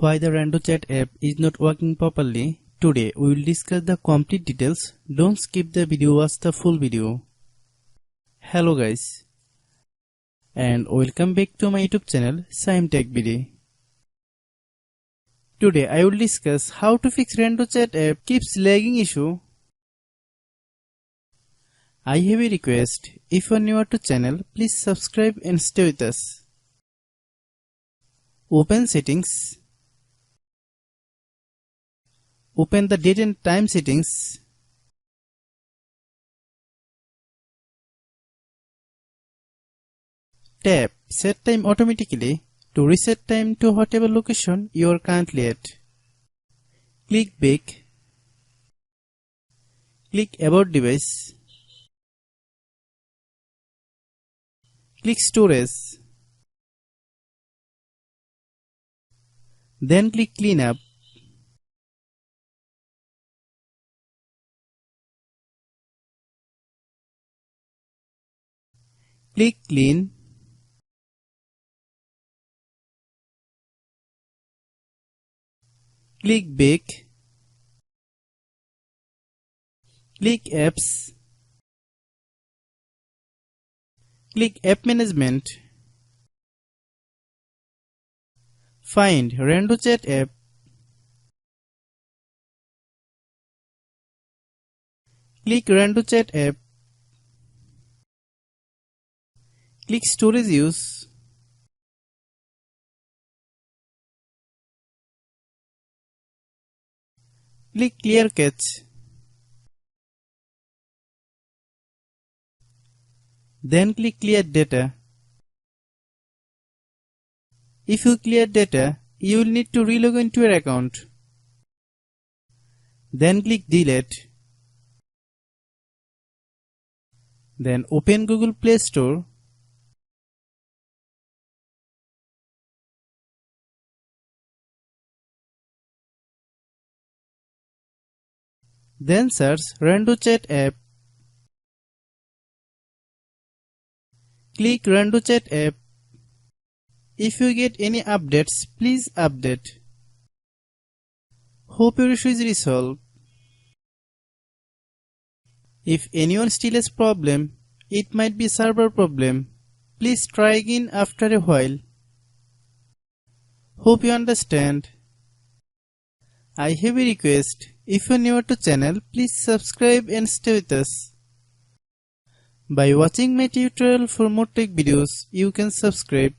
Why the RandoChat app is not working properly. Today we will discuss the complete details. Don't skip the video, watch the full video. Hello guys, and welcome back to my YouTube channel Shaem Tech Video. Today I will discuss how to fix RandoChat app keeps lagging issue. I have a request. If you are new to channel, please subscribe and stay with us. Open settings. Open the date and time settings. Tap Set Time automatically to reset time to whatever location you are currently at. Click Back. Click About Device. Click Storage. Then click Cleanup. Click Clean. Click Back. Click Apps. Click App Management. Find RandoChat app. Click RandoChat app. Click Storage Use. Click Clear Cache. Then click Clear Data. If you clear data, you will need to relog into your account. Then click Delete. Then open Google Play Store. Then search RandoChat app. Click RandoChat app. If you get any updates, please update. Hope your issue is resolved. If anyone still has problem, it might be server problem. Please try again after a while. Hope you understand. I have a request. If you are new to channel, please subscribe and stay with us. By watching my tutorial for more tech videos, you can subscribe.